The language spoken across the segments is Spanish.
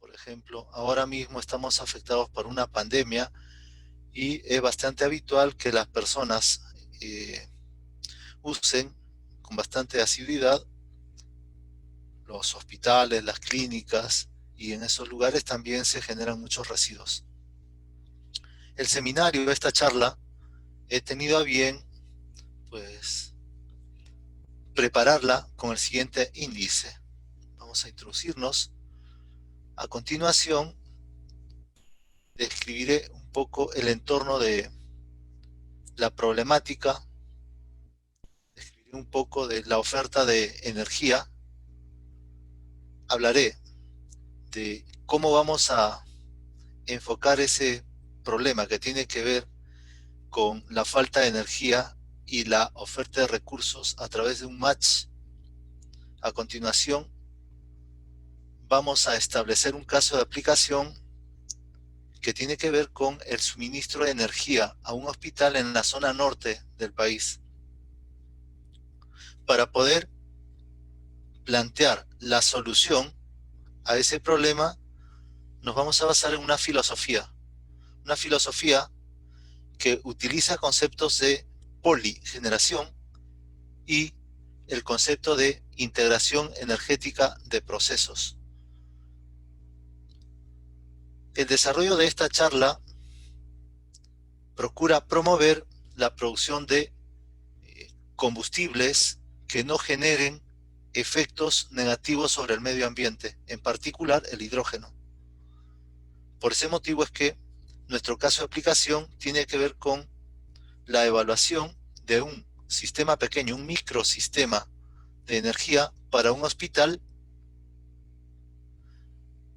Por ejemplo, ahora mismo estamos afectados por una pandemia y es bastante habitual que las personas usen con bastante asiduidad los hospitales, las clínicas, y en esos lugares también se generan muchos residuos. El seminario, esta charla, he tenido a bien, pues, prepararla con el siguiente índice. Vamos a introducirnos. A continuación, describiré un poco el entorno de la problemática, describiré un poco de la oferta de energía, hablaré de cómo vamos a enfocar ese problema que tiene que ver con la falta de energía y la oferta de recursos a través de un match. A continuación, vamos a establecer un caso de aplicación que tiene que ver con el suministro de energía a un hospital en la zona norte del país. Para poder plantear la solución a ese problema, nos vamos a basar en una filosofía que utiliza conceptos de poligeneración y el concepto de integración energética de procesos. El desarrollo de esta charla procura promover la producción de combustibles que no generen efectos negativos sobre el medio ambiente, en particular el hidrógeno. Por ese motivo es que nuestro caso de aplicación tiene que ver con la evaluación de un sistema pequeño, un microsistema de energía para un hospital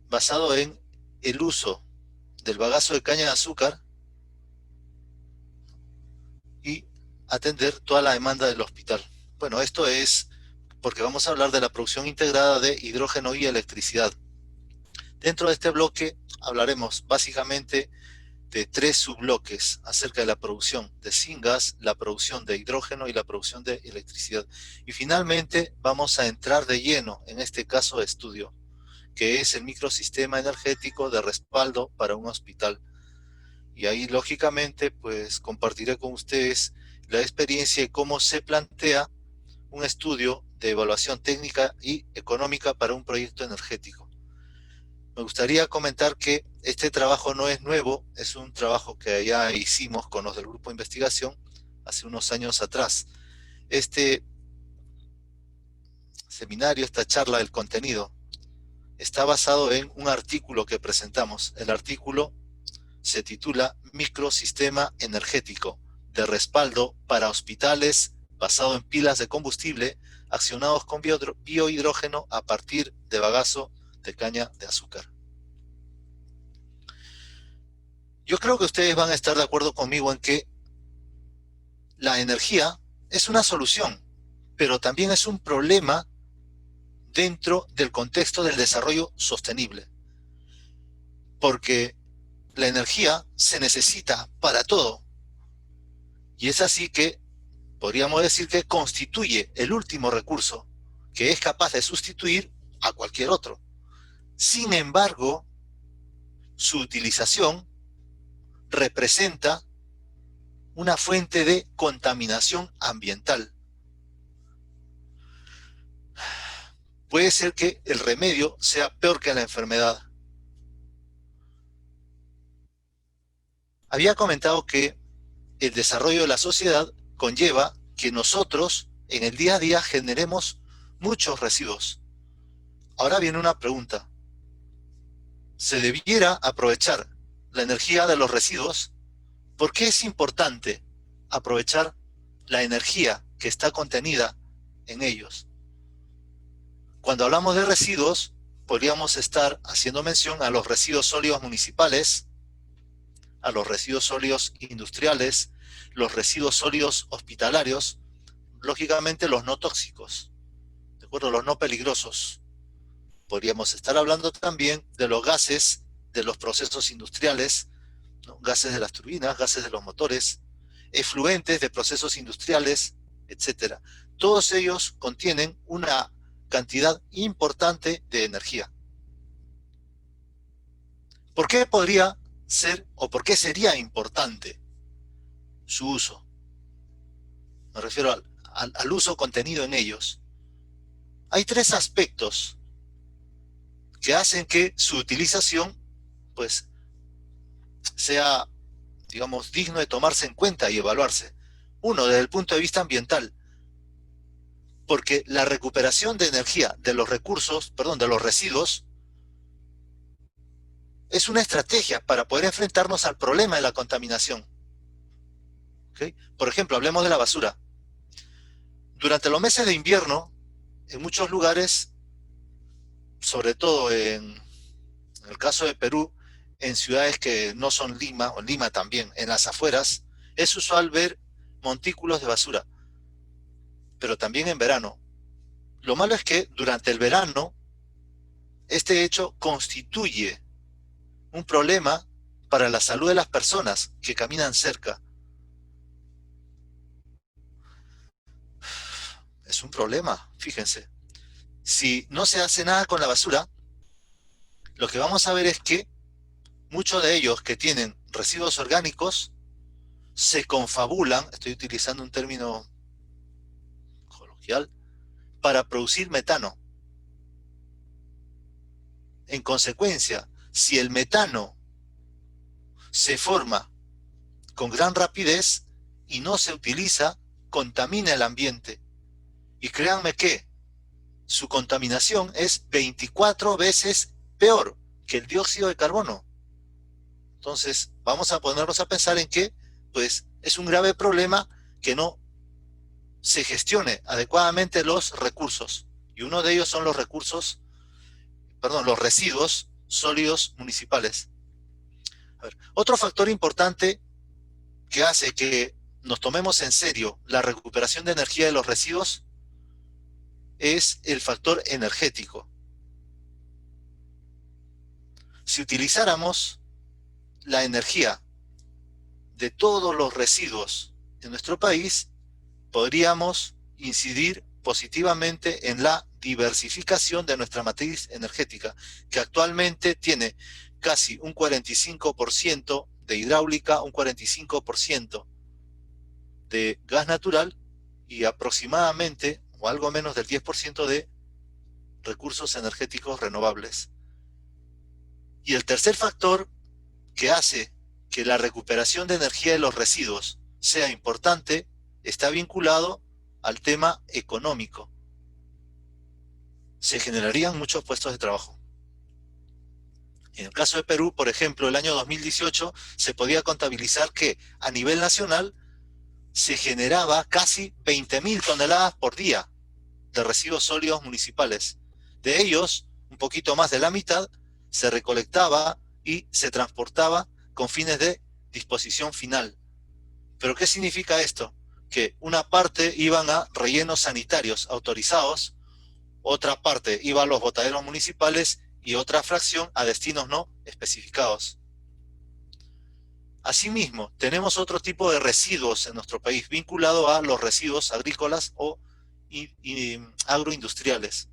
basado en el uso del bagazo de caña de azúcar y atender toda la demanda del hospital. Bueno, esto es porque vamos a hablar de la producción integrada de hidrógeno y electricidad. Dentro de este bloque hablaremos básicamente de 3 subbloques acerca de la producción de syngas, la producción de hidrógeno y la producción de electricidad. Y finalmente vamos a entrar de lleno en este caso de estudio, que es el microsistema energético de respaldo para un hospital. Y ahí, lógicamente, pues compartiré con ustedes la experiencia y cómo se plantea un estudio de evaluación técnica y económica para un proyecto energético. Me gustaría comentar que este trabajo no es nuevo, es un trabajo que ya hicimos con los del grupo de investigación hace unos años atrás. Este seminario, esta charla del contenido, está basado en un artículo que presentamos. El artículo se titula Microsistema energético de respaldo para hospitales basado en pilas de combustible accionados con biohidrógeno a partir de bagazo de caña de azúcar. Yo creo que ustedes van a estar de acuerdo conmigo en que la energía es una solución, pero también es un problema dentro del contexto del desarrollo sostenible. Porque la energía se necesita para todo. Y es así que podríamos decir que constituye el último recurso que es capaz de sustituir a cualquier otro. Sin embargo, su utilización representa una fuente de contaminación ambiental. Puede ser que el remedio sea peor que la enfermedad. Había comentado que el desarrollo de la sociedad conlleva que nosotros en el día a día generemos muchos residuos. Ahora viene una pregunta. ¿Se debiera aprovechar la energía de los residuos? ¿Por qué es importante aprovechar la energía que está contenida en ellos? Cuando hablamos de residuos, podríamos estar haciendo mención a los residuos sólidos municipales, a los residuos sólidos industriales, los residuos sólidos hospitalarios, lógicamente los no tóxicos, ¿de acuerdo? Los no peligrosos. Podríamos estar hablando también de los gases de los procesos industriales, ¿no? Gases de las turbinas, gases de los motores, efluentes de procesos industriales, etcétera. Todos ellos contienen una cantidad importante de energía. ¿Por qué podría ser o por qué sería importante su uso? Me refiero al uso contenido en ellos. Hay tres aspectos que hacen que su utilización pues sea, digamos, digno de tomarse en cuenta y evaluarse. Uno, desde el punto de vista ambiental, porque la recuperación de energía de los recursos, perdón, de los residuos, es una estrategia para poder enfrentarnos al problema de la contaminación. ¿Okay? Por ejemplo, hablemos de la basura. Durante los meses de invierno, en muchos lugares, sobre todo en el caso de Perú, en ciudades que no son Lima, o Lima también, en las afueras, es usual ver montículos de basura, pero también en verano. Lo malo es que durante el verano, este hecho constituye un problema para la salud de las personas que caminan cerca. Es un problema, fíjense. Si no se hace nada con la basura, lo que vamos a ver es que muchos de ellos que tienen residuos orgánicos se confabulan, estoy utilizando un término coloquial, para producir metano. En consecuencia, si el metano se forma con gran rapidez y no se utiliza, contamina el ambiente. Y créanme que su contaminación es 24 veces peor que el dióxido de carbono. Entonces, vamos a ponernos a pensar en que, pues, es un grave problema que no se gestione adecuadamente los recursos. Y uno de ellos son los recursos, perdón, los residuos sólidos municipales. A ver, otro factor importante que hace que nos tomemos en serio la recuperación de energía de los residuos es el factor energético. Si utilizáramos la energía de todos los residuos en nuestro país, podríamos incidir positivamente en la diversificación de nuestra matriz energética, que actualmente tiene casi un 45% de hidráulica, un 45% de gas natural y aproximadamente, o algo menos del 10% de recursos energéticos renovables. Y el tercer factor que hace que la recuperación de energía de los residuos sea importante está vinculado al tema económico. Se generarían muchos puestos de trabajo. En el caso de Perú, por ejemplo, el año 2018 se podía contabilizar que a nivel nacional se generaba casi 20.000 toneladas por día de residuos sólidos municipales. De ellos, un poquito más de la mitad se recolectaba y se transportaba con fines de disposición final. ¿Pero qué significa esto? Que una parte iban a rellenos sanitarios autorizados, otra parte iba a los botaderos municipales y otra fracción a destinos no especificados. Asimismo, tenemos otro tipo de residuos en nuestro país vinculado a los residuos agrícolas o agroindustriales.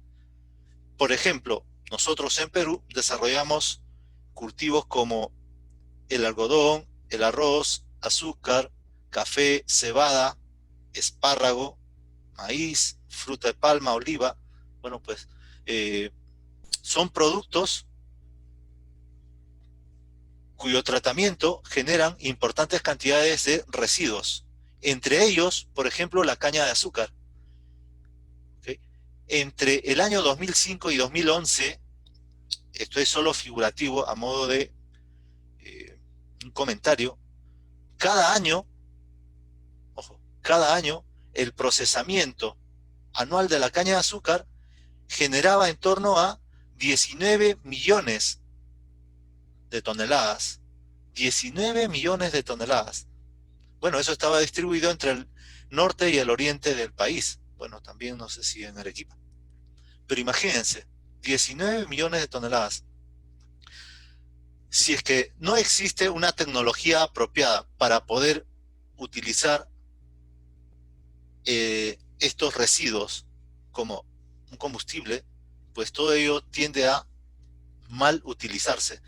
Por ejemplo, nosotros en Perú desarrollamos cultivos como el algodón, el arroz, azúcar, café, cebada, espárrago, maíz, fruta de palma, oliva. Bueno, pues son productos cuyo tratamiento generan importantes cantidades de residuos. Entre ellos, por ejemplo, la caña de azúcar. ¿Okay? Entre el año 2005 y 2011, esto es solo figurativo a modo de un comentario, cada año, ojo, cada año el procesamiento anual de la caña de azúcar generaba en torno a 19 millones de toneladas. 19 millones de toneladas. Bueno, eso estaba distribuido entre el norte y el oriente del país. Bueno, también no sé si en Arequipa. Pero imagínense, 19 millones de toneladas. Si es que no existe una tecnología apropiada para poder utilizar estos residuos como un combustible, pues todo ello tiende a mal utilizarse.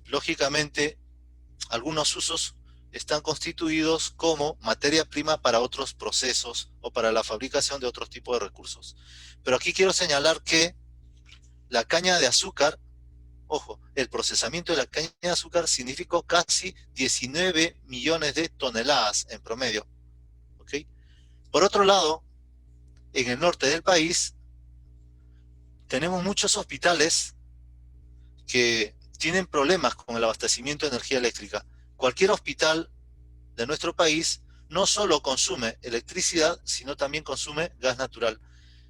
lógicamente, algunos usos están constituidos como materia prima para otros procesos o para la fabricación de otros tipos de recursos. Pero aquí quiero señalar que la caña de azúcar, ojo, el procesamiento de la caña de azúcar significó casi 19 millones de toneladas en promedio. ¿Ok? Por otro lado, en el norte del país tenemos muchos hospitales que tienen problemas con el abastecimiento de energía eléctrica. Cualquier hospital de nuestro país no solo consume electricidad, sino también consume gas natural.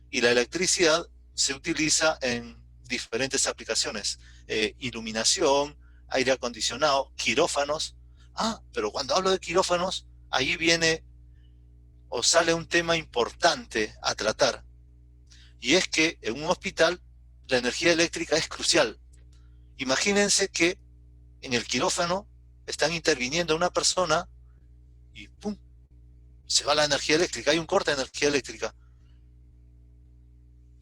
Y la electricidad se utiliza en diferentes aplicaciones. Iluminación, aire acondicionado, quirófanos. Ah, pero cuando hablo de quirófanos, ahí viene o sale un tema importante a tratar. Y es que en un hospital la energía eléctrica es crucial. Imagínense que en el quirófano están interviniendo una persona y ¡pum! Se va la energía eléctrica, hay un corte de energía eléctrica.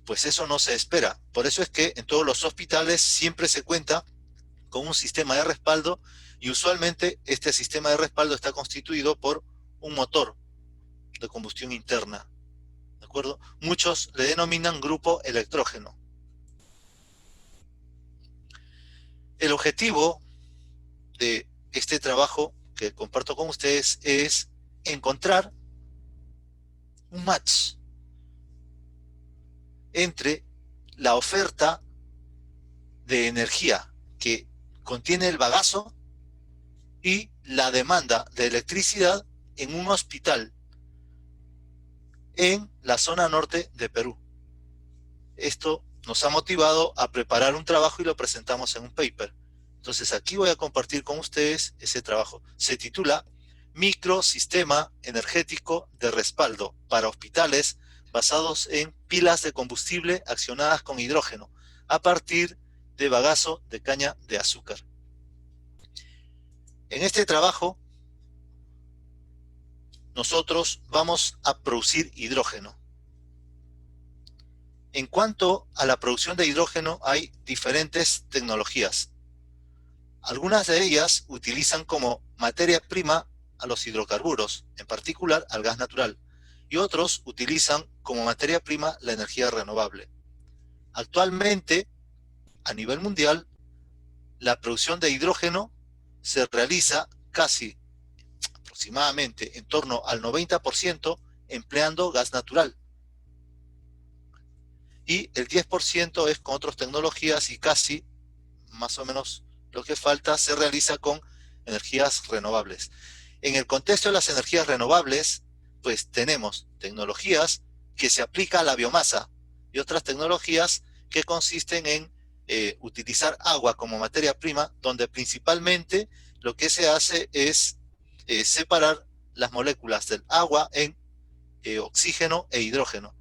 Pues eso no se espera. Por eso es que en todos los hospitales siempre se cuenta con un sistema de respaldo y usualmente este sistema de respaldo está constituido por un motor de combustión interna. ¿De acuerdo? Muchos le denominan grupo electrógeno. El objetivo de este trabajo que comparto con ustedes es encontrar un match entre la oferta de energía que contiene el bagazo y la demanda de electricidad en un hospital en la zona norte de Perú. Esto nos ha motivado a preparar un trabajo y lo presentamos en un paper. Entonces aquí voy a compartir con ustedes ese trabajo. Se titula Microsistema energético de respaldo para hospitales basados en pilas de combustible accionadas con hidrógeno a partir de bagazo de caña de azúcar. En este trabajo nosotros vamos a producir hidrógeno. En cuanto a la producción de hidrógeno, hay diferentes tecnologías. Algunas de ellas utilizan como materia prima a los hidrocarburos, en particular al gas natural, y otros utilizan como materia prima la energía renovable. Actualmente, a nivel mundial, la producción de hidrógeno se realiza casi aproximadamente en torno al 90% empleando gas natural. Y el 10% es con otras tecnologías y casi, más o menos, lo que falta se realiza con energías renovables. En el contexto de las energías renovables, pues tenemos tecnologías que se aplican a la biomasa y otras tecnologías que consisten en utilizar agua como materia prima, donde principalmente lo que se hace es separar las moléculas del agua en oxígeno e hidrógeno.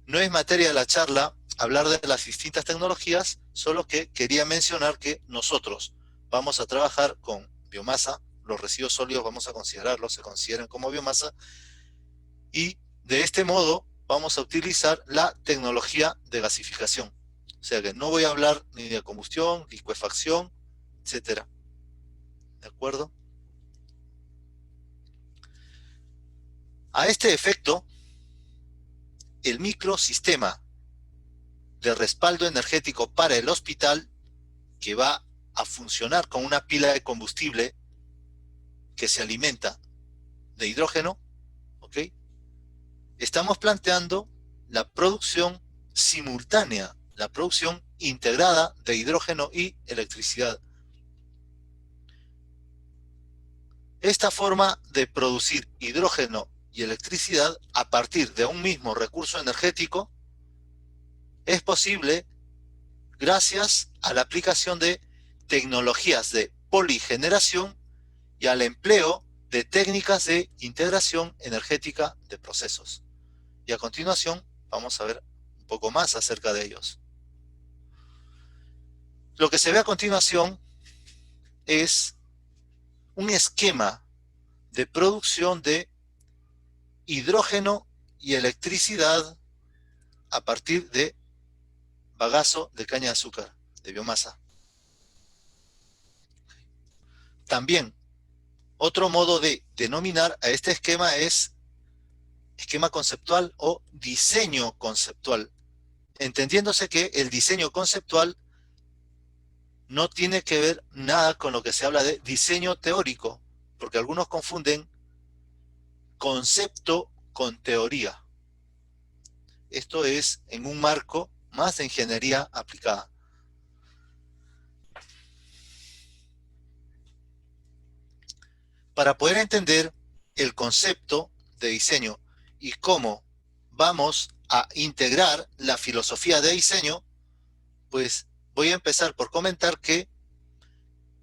No es materia de la charla hablar de las distintas tecnologías, solo que quería mencionar que nosotros vamos a trabajar con biomasa, los residuos sólidos vamos a considerarlos, se consideran como biomasa, y de este modo vamos a utilizar la tecnología de gasificación. O sea que no voy a hablar ni de combustión, licuefacción, etcétera. ¿De acuerdo? A este efecto, el microsistema de respaldo energético para el hospital, que va a funcionar con una pila de combustible que se alimenta de hidrógeno, ¿ok? Estamos planteando la producción simultánea, la producción integrada de hidrógeno y electricidad. Esta forma de producir hidrógeno y electricidad a partir de un mismo recurso energético es posible gracias a la aplicación de tecnologías de poligeneración y al empleo de técnicas de integración energética de procesos. Y a continuación vamos a ver un poco más acerca de ellos. Lo que se ve a continuación es un esquema de producción de hidrógeno y electricidad a partir de bagazo de caña de azúcar, de biomasa. También, otro modo de denominar a este esquema es esquema conceptual o diseño conceptual, entendiéndose que el diseño conceptual no tiene que ver nada con lo que se habla de diseño teórico, porque algunos confunden concepto con teoría. Esto es en un marco más de ingeniería aplicada. Para poder entender el concepto de diseño y cómo vamos a integrar la filosofía de diseño, pues voy a empezar por comentar que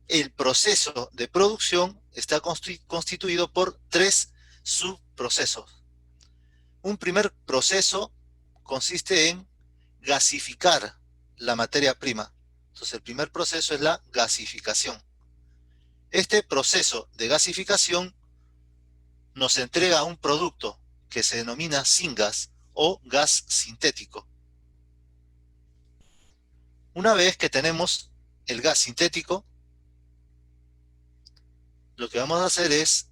el proceso de producción está constituido por 3 subprocesos. Un primer proceso consiste en gasificar la materia prima. Entonces, el primer proceso es la gasificación. Este proceso de gasificación nos entrega un producto que se denomina syngas o gas sintético. Una vez que tenemos el gas sintético, lo que vamos a hacer es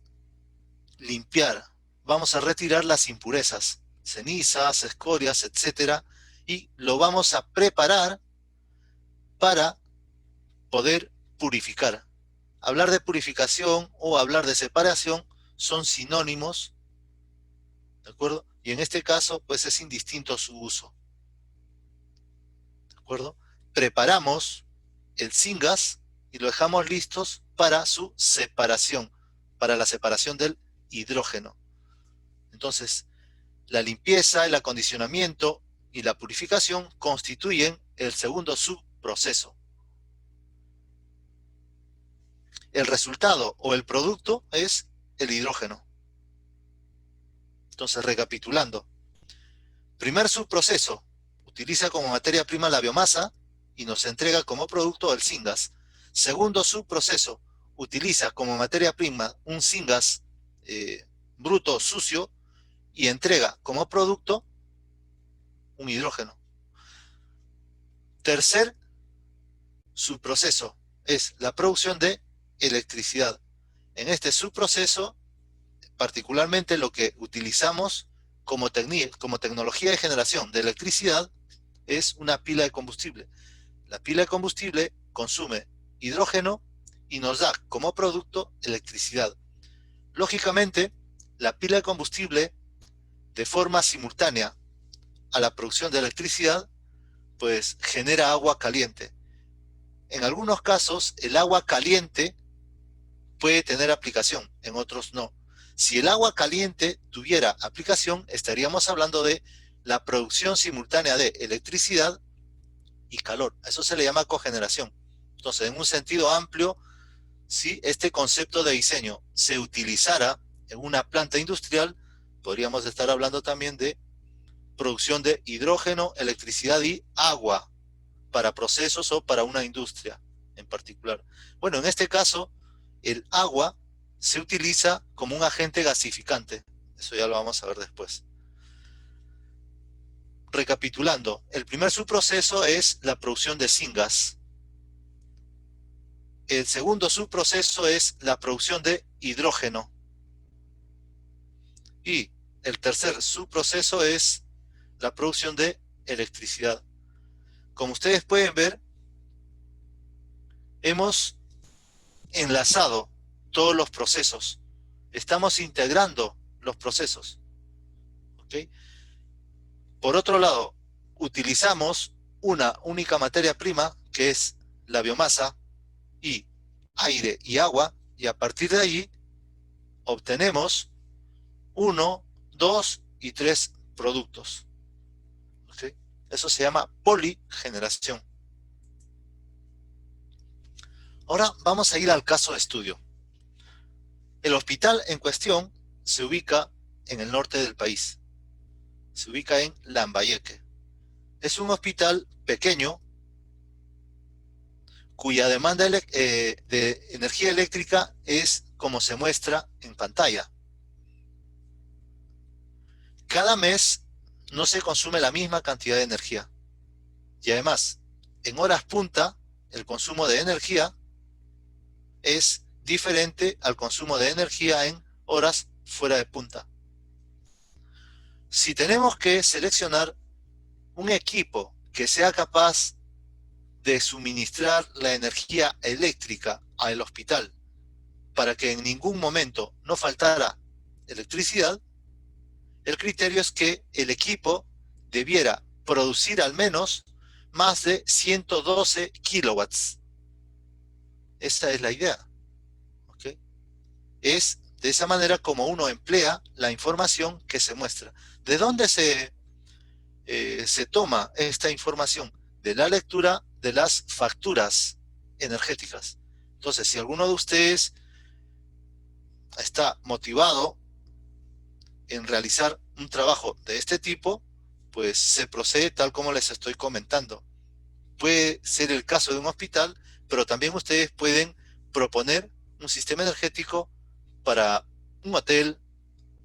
limpiar. Vamos a retirar las impurezas, cenizas, escorias, etcétera, y lo vamos a preparar para poder purificar. Hablar de purificación o hablar de separación son sinónimos, ¿de acuerdo? Y en este caso, pues es indistinto su uso, ¿de acuerdo? Preparamos el syngas y lo dejamos listos para su separación, para la separación del hidrógeno. Entonces, la limpieza, el acondicionamiento y la purificación constituyen el segundo subproceso. El resultado o el producto es el hidrógeno. Entonces, recapitulando. Primer subproceso, utiliza como materia prima la biomasa y nos entrega como producto el syngas. Segundo subproceso, utiliza como materia prima un syngas bruto, sucio, y entrega como producto un hidrógeno. Tercer subproceso es la producción de electricidad. En este subproceso, particularmente lo que utilizamos como tecnología de generación de electricidad es una pila de combustible. La pila de combustible consume hidrógeno y nos da como producto electricidad. Lógicamente, la pila de combustible, de forma simultánea a la producción de electricidad, pues genera agua caliente. En algunos casos, el agua caliente puede tener aplicación, en otros no. Si el agua caliente tuviera aplicación, estaríamos hablando de la producción simultánea de electricidad y calor. A eso se le llama cogeneración. Entonces, en un sentido amplio, si este concepto de diseño se utilizara en una planta industrial, podríamos estar hablando también de producción de hidrógeno, electricidad y agua para procesos o para una industria en particular. Bueno, en este caso, el agua se utiliza como un agente gasificante. Eso ya lo vamos a ver después. Recapitulando, el primer subproceso es la producción de syngas. El segundo subproceso es la producción de hidrógeno. Y el tercer subproceso es la producción de electricidad. Como ustedes pueden ver, hemos enlazado todos los procesos. Estamos integrando los procesos. ¿Okay? Por otro lado, utilizamos una única materia prima, que es la biomasa, y aire y agua, y a partir de ahí obtenemos 1, 2 y 3 productos. ¿Okay? Eso se llama poligeneración. Ahora vamos a ir al caso de estudio. El hospital en cuestión se ubica en el norte del país. Se ubica en Lambayeque. Es un hospital pequeño cuya demanda de energía eléctrica es como se muestra en pantalla. Cada mes no se consume la misma cantidad de energía. Y además, en horas punta, el consumo de energía es diferente al consumo de energía en horas fuera de punta. Si tenemos que seleccionar un equipo que sea capaz de suministrar la energía eléctrica al hospital para que en ningún momento no faltara electricidad, el criterio es que el equipo debiera producir al menos más de 112 kilowatts. Esa es la idea. ¿Okay? Es de esa manera como uno emplea la información que se muestra. ¿De dónde se toma esta información? De la lectura de las facturas energéticas. Entonces, si alguno de ustedes está motivado en realizar un trabajo de este tipo, pues se procede tal como les estoy comentando. Puede ser el caso de un hospital, pero también ustedes pueden proponer un sistema energético para un hotel,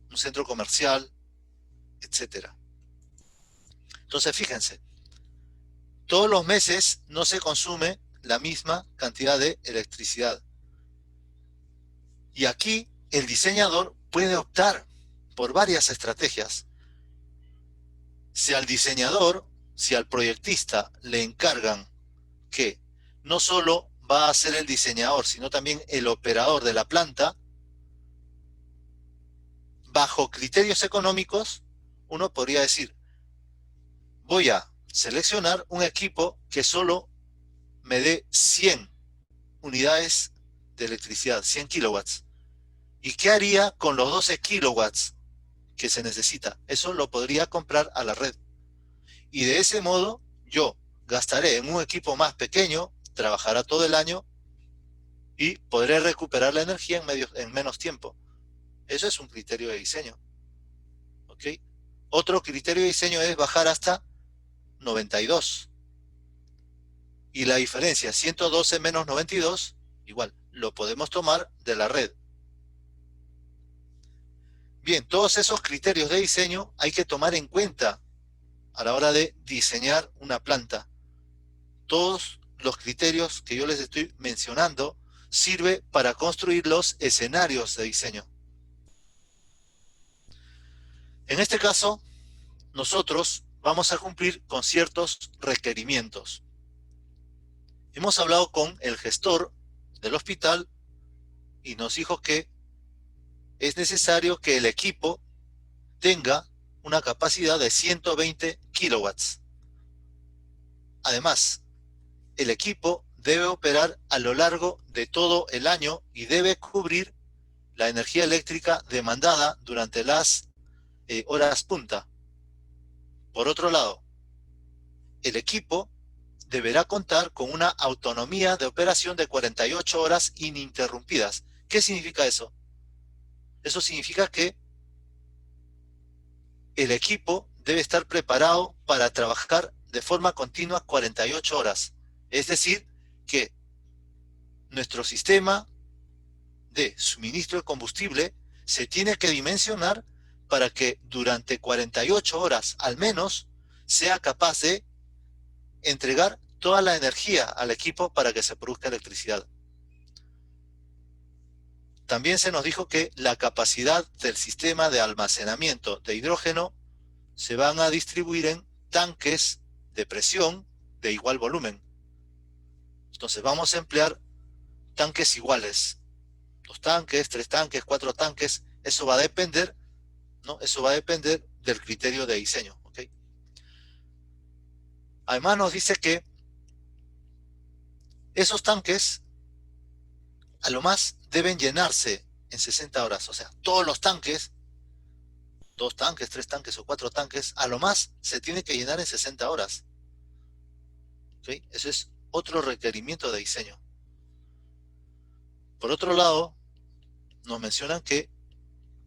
un centro comercial, etcétera. Entonces, fíjense, todos los meses no se consume la misma cantidad de electricidad. Y aquí el diseñador puede optar por varias estrategias. Si al diseñador, si al proyectista le encargan que no solo va a ser el diseñador, sino también el operador de la planta, bajo criterios económicos, uno podría decir, voy a seleccionar un equipo que solo me dé 100 unidades de electricidad, 100 kilowatts. ¿Y qué haría con los 12 kilowatts que se necesita? Eso lo podría comprar a la red. Y de ese modo yo gastaré en un equipo más pequeño, trabajará todo el año y podré recuperar la energía en menos tiempo. Eso es un criterio de diseño. ¿Ok? Otro criterio de diseño es bajar hasta 92. Y la diferencia, 112 menos 92, igual, lo podemos tomar de la red. Bien, todos esos criterios de diseño hay que tomar en cuenta a la hora de diseñar una planta. Todos los criterios que yo les estoy mencionando sirve para construir los escenarios de diseño. En este caso, nosotros vamos a cumplir con ciertos requerimientos. Hemos hablado con el gestor del hospital y nos dijo que es necesario que el equipo tenga una capacidad de 120 kilowatts. Además, el equipo debe operar a lo largo de todo el año y debe cubrir la energía eléctrica demandada durante las horas punta. Por otro lado, el equipo deberá contar con una autonomía de operación de 48 horas ininterrumpidas. ¿Qué significa eso? Eso significa que el equipo debe estar preparado para trabajar de forma continua 48 horas. Es decir, que nuestro sistema de suministro de combustible se tiene que dimensionar para que durante 48 horas al menos sea capaz de entregar toda la energía al equipo para que se produzca electricidad. También se nos dijo que la capacidad del sistema de almacenamiento de hidrógeno se van a distribuir en tanques de presión de igual volumen. Entonces vamos a emplear tanques iguales. 2 tanques, 3 tanques, 4 tanques. Eso va a depender, ¿no? Eso va a depender del criterio de diseño. ¿Okay? Además nos dice que esos tanques a lo más deben llenarse en 60 horas. O sea, todos los tanques, 2 tanques, 3 tanques o 4 tanques, a lo más se tiene que llenar en 60 horas. ¿Okay? Ese es otro requerimiento de diseño. Por otro lado, nos mencionan que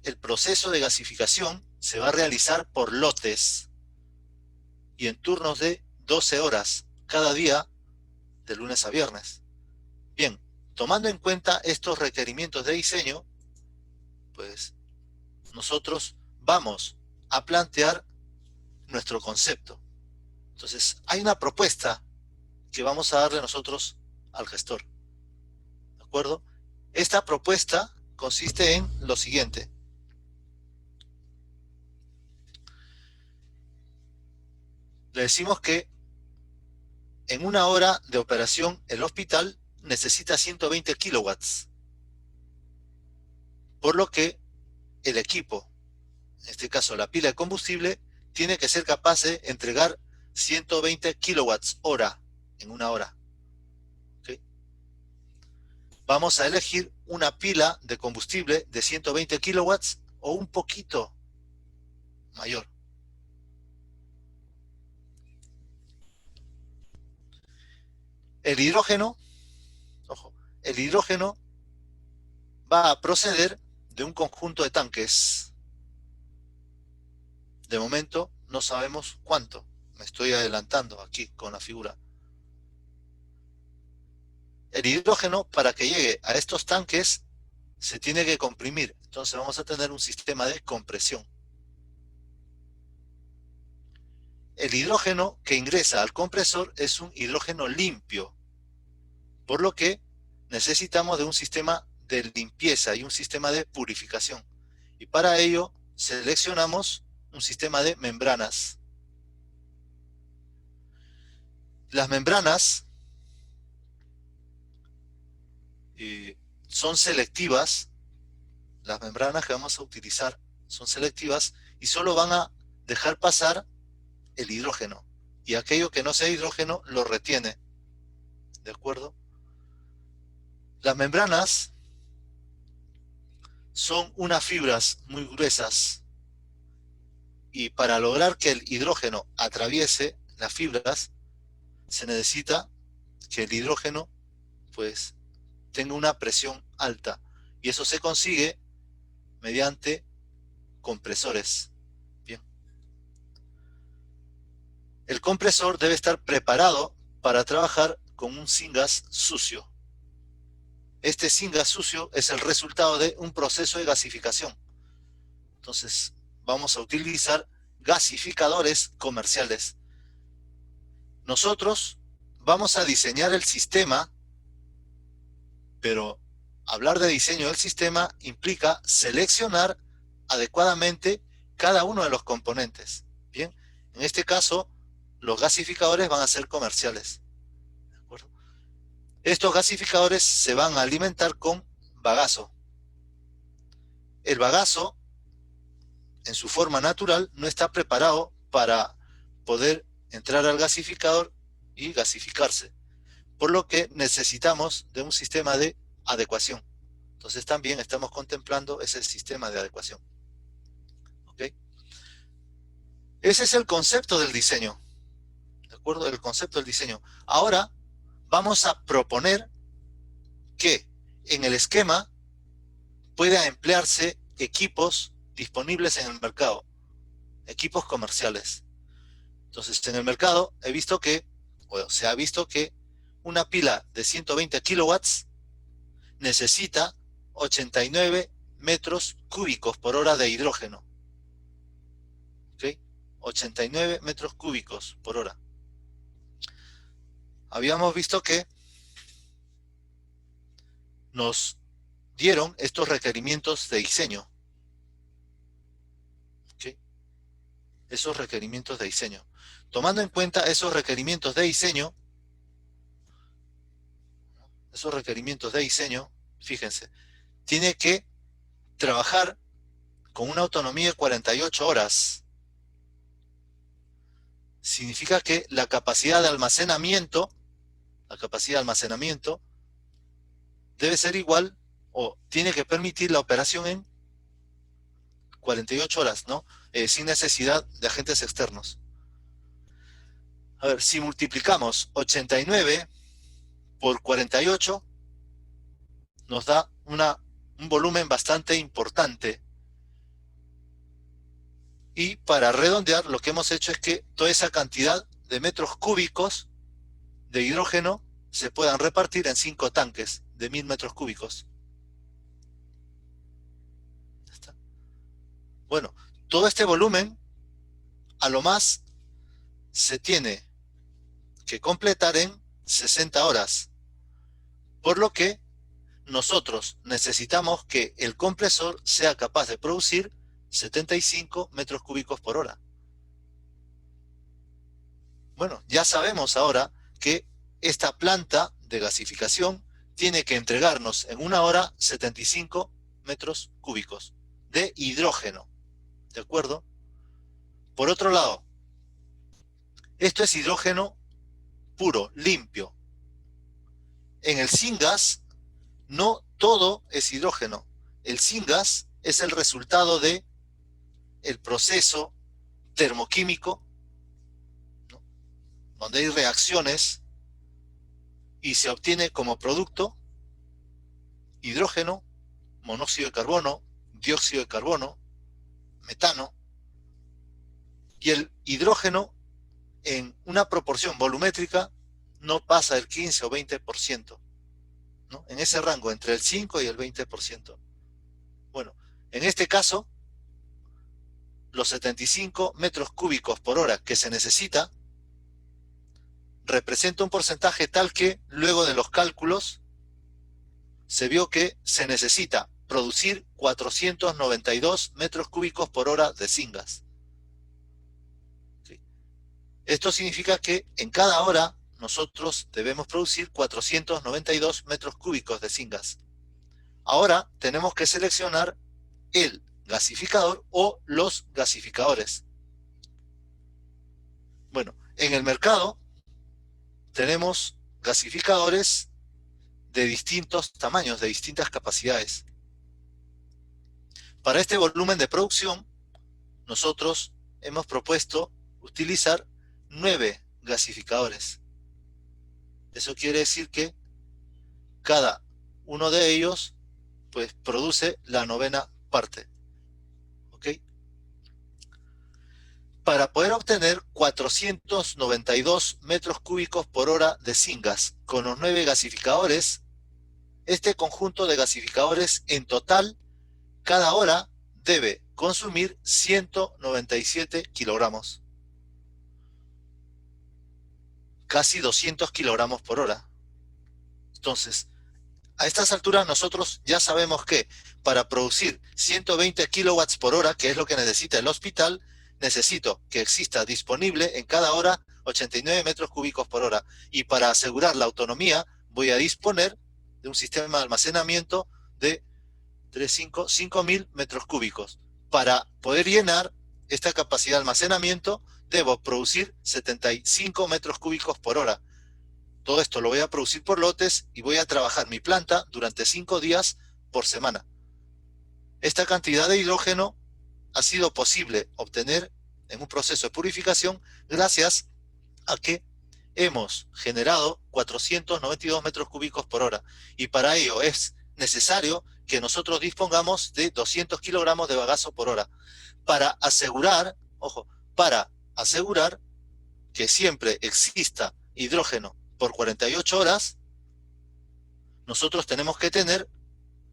el proceso de gasificación se va a realizar por lotes y en turnos de 12 horas cada día de lunes a viernes. Bien, tomando en cuenta estos requerimientos de diseño, pues nosotros vamos a plantear nuestro concepto. Entonces, hay una propuesta que vamos a darle nosotros al gestor. ¿De acuerdo? Esta propuesta consiste en lo siguiente. Le decimos que en una hora de operación el hospital necesita 120 kilowatts, por lo que el equipo, en este caso la pila de combustible, tiene que ser capaz de entregar 120 kilowatts hora en una hora. ¿Okay? Vamos a elegir una pila de combustible de 120 kilowatts o un poquito mayor. El hidrógeno, ojo, el hidrógeno va a proceder de un conjunto de tanques. De momento no sabemos cuánto. Me estoy adelantando aquí con la figura. El hidrógeno, para que llegue a estos tanques, se tiene que comprimir. Entonces vamos a tener un sistema de compresión. El hidrógeno que ingresa al compresor es un hidrógeno limpio, por lo que necesitamos de un sistema de limpieza y un sistema de purificación. Y para ello seleccionamos un sistema de membranas. Las membranas son selectivas. Las membranas que vamos a utilizar son selectivas y solo van a dejar pasar el hidrógeno. Y aquello que no sea hidrógeno lo retiene. ¿De acuerdo? Las membranas son unas fibras muy gruesas y para lograr que el hidrógeno atraviese las fibras se necesita que el hidrógeno pues tenga una presión alta y eso se consigue mediante compresores. Bien. El compresor debe estar preparado para trabajar con un syngas sucio. Este syngas sucio es el resultado de un proceso de gasificación. Entonces, vamos a utilizar gasificadores comerciales. Nosotros vamos a diseñar el sistema, pero hablar de diseño del sistema implica seleccionar adecuadamente cada uno de los componentes. Bien, en este caso, los gasificadores van a ser comerciales. ¿De acuerdo? Estos gasificadores se van a alimentar con bagazo. El bagazo, en su forma natural, no está preparado para poder entrar al gasificador y gasificarse, por lo que necesitamos de un sistema de adecuación. Entonces también estamos contemplando ese sistema de adecuación. ¿Ok? Ese es el concepto del diseño. ¿De acuerdo? El concepto del diseño. Ahora vamos a proponer que en el esquema pueda emplearse equipos disponibles en el mercado, equipos comerciales. Entonces, en el mercado se ha visto que una pila de 120 kilowatts necesita 89 metros cúbicos por hora de hidrógeno. ¿Okay? 89 metros cúbicos por hora. Habíamos visto que nos dieron estos requerimientos de diseño. ¿Okay? Esos requerimientos de diseño. Tomando en cuenta esos requerimientos de diseño, fíjense, tiene que trabajar con una autonomía de 48 horas. Significa que la capacidad de almacenamiento debe ser igual o tiene que permitir la operación en 48 horas, ¿no? Sin necesidad de agentes externos. A ver, si multiplicamos 89 por 48, nos da un volumen bastante importante. Y para redondear, lo que hemos hecho es que toda esa cantidad de metros cúbicos de hidrógeno se puedan repartir en 5 tanques de 1000 metros cúbicos. ¿Está? Bueno, todo este volumen, a lo más, se tiene que completar en 60 horas. Por lo que nosotros necesitamos que el compresor sea capaz de producir 75 metros cúbicos por hora. Bueno, ya sabemos ahora que esta planta de gasificación tiene que entregarnos en una hora 75 metros cúbicos de hidrógeno. ¿De acuerdo? Por otro lado, esto es hidrógeno puro, limpio. En el syngas, no todo es hidrógeno. El syngas es el resultado de el proceso termoquímico, ¿no?, donde hay reacciones y se obtiene como producto hidrógeno, monóxido de carbono, dióxido de carbono, metano, y el hidrógeno en una proporción volumétrica no pasa del 15 o 20%, ¿no?, en ese rango, entre el 5 y el 20%. Bueno, en este caso, los 75 metros cúbicos por hora que se necesita representa un porcentaje tal que, luego de los cálculos, se vio que se necesita producir 492 metros cúbicos por hora de syngas. ¿Sí? Esto significa que en cada hora nosotros debemos producir 492 metros cúbicos de syngas. Ahora tenemos que seleccionar el gasificador o los gasificadores. Bueno, en el mercado tenemos gasificadores de distintos tamaños, de distintas capacidades. Para este volumen de producción, nosotros hemos propuesto utilizar 9 gasificadores. Eso quiere decir que cada uno de ellos pues produce la 9ª parte. ¿Ok? Para poder obtener 492 metros cúbicos por hora de syngas con los 9 gasificadores, este conjunto de gasificadores en total, cada hora debe consumir 197 kilogramos. Casi 200 kilogramos por hora. Entonces, a estas alturas nosotros ya sabemos que para producir 120 kilowatts por hora, que es lo que necesita el hospital, necesito que exista disponible en cada hora 89 metros cúbicos por hora. Y para asegurar la autonomía, voy a disponer de un sistema de almacenamiento de 5.000 metros cúbicos. Para poder llenar esta capacidad de almacenamiento, debo producir 75 metros cúbicos por hora. Todo esto lo voy a producir por lotes y voy a trabajar mi planta durante 5 días por semana. Esta cantidad de hidrógeno ha sido posible obtener en un proceso de purificación gracias a que hemos generado 492 metros cúbicos por hora. Y para ello es necesario que nosotros dispongamos de 200 kilogramos de bagazo por hora. Para asegurar, ojo, para asegurar que siempre exista hidrógeno por 48 horas, nosotros tenemos que tener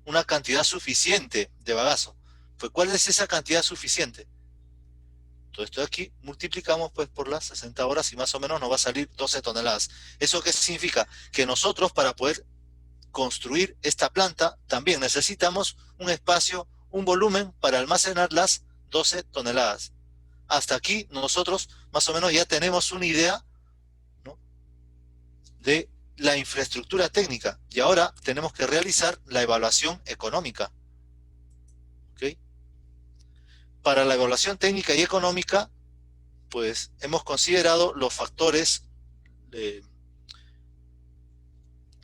una cantidad suficiente de bagazo. Pues, ¿cuál es esa cantidad suficiente? Todo esto de aquí multiplicamos pues por las 60 horas y más o menos nos va a salir 12 toneladas. ¿Eso qué significa? Que nosotros, para poder construir esta planta, también necesitamos un espacio, un volumen para almacenar las 12 toneladas. Hasta aquí nosotros más o menos ya tenemos una idea, ¿no?, de la infraestructura técnica. Y ahora tenemos que realizar la evaluación económica. ¿Okay? Para la evaluación técnica y económica, pues hemos considerado los factores,